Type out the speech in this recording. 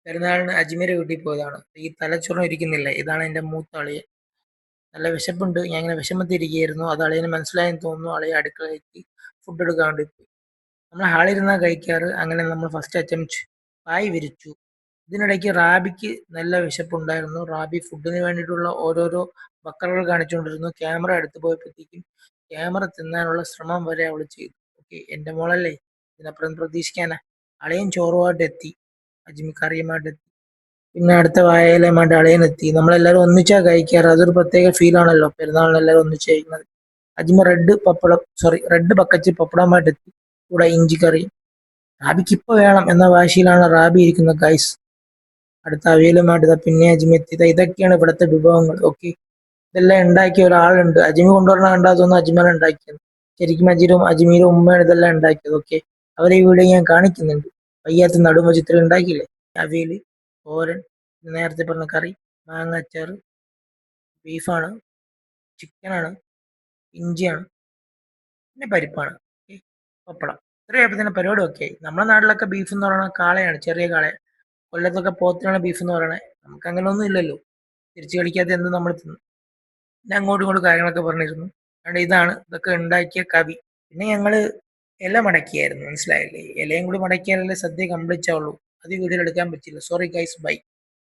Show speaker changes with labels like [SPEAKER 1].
[SPEAKER 1] പെരുന്നാളിന് അജ്മീർ വീട്ടിൽ പോയതാണ്. ഈ തലച്ചോറിന് ഇരിക്കുന്നില്ല. ഇതാണ് എൻ്റെ മൂത്ത അളിയൻ. നല്ല വിശപ്പുണ്ട്. ഞാൻ ഇങ്ങനെ വിഷമത്തിരിക്കുകയായിരുന്നു. അത് അളിയന് മനസ്സിലായെന്ന് തോന്നുന്നു. അളിയൻ അടുക്കളയ്ക്ക് ഫുഡ് എടുക്കാൻ വേണ്ടി പോയി. നമ്മൾ ഹാളിരുന്നാ കഴിക്കാറ്. അങ്ങനെ നമ്മൾ ഫസ്റ്റ് അറ്റംപ്റ്റ് പായ് വിരിച്ചു. ഇതിനിടയ്ക്ക് റാബിക്ക് നല്ല വിശപ്പുണ്ടായിരുന്നു. റാബി ഫുഡിന് വേണ്ടിയിട്ടുള്ള ഓരോരോ ബക്കറുകൾ കാണിച്ചുകൊണ്ടിരുന്നു. ക്യാമറ അടുത്ത് പോയപ്പോഴത്തേക്കും ക്യാമറ തിന്നാനുള്ള ശ്രമം വരെ അവൾ ചെയ്തു. ഓക്കെ, എൻ്റെ മോളല്ലേ, ഇതിനപ്പുറം പ്രതീക്ഷിക്കാനാ. അളിയൻ ചോറുമായിട്ട് എത്തി, അജ്മി കറിയുമായിട്ട് എത്തി. പിന്നെ അടുത്ത വായയിലുമായിട്ട് അളിയൻ എത്തി. നമ്മളെല്ലാവരും ഒന്നിച്ചാ കഴിക്കാറ്. അതൊരു പ്രത്യേക ഫീൽ ആണല്ലോ, പെരുന്നാളിന് എല്ലാവരും ഒന്നിച്ച് കഴിക്കുന്നത്. അജ്മി റെഡ് ബക്കറ്റ് പപ്പടമായിട്ട് എത്തി, കൂടെ ഇഞ്ചിക്കറി. റാബിക്ക് ഇപ്പൊ വേണം എന്ന വാശിയിലാണ് റാബി ഇരിക്കുന്നത് ഗൈസ്. അടുത്ത അവിയലുമായിട്ട് പിന്നെ അജ്മി എത്തി. ഇതൊക്കെയാണ് ഇവിടുത്തെ വിഭവങ്ങൾ. ഓക്കെ, ഇതെല്ലാം ഉണ്ടാക്കിയ ഒരാളുണ്ട്. അജ്മി കൊണ്ടുവരണ കണ്ടാതൊന്നും അജ്മീറാണ് ഉണ്ടാക്കിയത്. ശരിക്കും അജ്മീരും ഉമ്മയാണ് ഇതെല്ലാം ഉണ്ടാക്കിയത്. ഓക്കെ, അവരെ ഈ വീഡിയോ ഞാൻ കാണിക്കുന്നുണ്ട്. വയ്യാത്ത നടുമ ഉണ്ടാക്കിയില്ലേ. അവിയൽ, തോരൻ, നേരത്തെ പറഞ്ഞ കറി, മാങ്ങ അച്ചാറ്, ബീഫാണ്, ചിക്കനാണ്, ഇഞ്ചിയാണ്, പിന്നെ പരിപ്പാണ്, ഓക്കെ, പപ്പടം. ഇത്രയായപ്പോൾ തന്നെ പരിപാടി ഒക്കെ ആയി. നമ്മുടെ നാട്ടിലൊക്കെ ബീഫ് എന്ന് പറയുന്നത് കാളയാണ്, ചെറിയ കാള. കൊല്ലത്തൊക്കെ പോത്തിനാണ് ബീഫ് എന്ന് പറയണേ. നമുക്ക് അങ്ങനെ ഒന്നും ഇല്ലല്ലോ. തിരിച്ചു കളിക്കാത്ത എന്ത് നമ്മൾ തിന്നു. പിന്നെ അങ്ങോട്ടും ഇങ്ങോട്ടും കാര്യങ്ങളൊക്കെ പറഞ്ഞിരുന്നു. അതുകൊണ്ട് ഇതൊക്കെ ഉണ്ടാക്കിയ കവി. പിന്നെ ഞങ്ങള് ഇല മടക്കിയായിരുന്നു, മനസ്സിലായില്ലേ. ഇലയും കൂടി മടക്കിയാലല്ലേ സദ്യ കംപ്ലീറ്റ് ആവുള്ളൂ. അത് ഈ വീഡിയോയിൽ എടുക്കാൻ പറ്റില്ല. Sorry guys, by.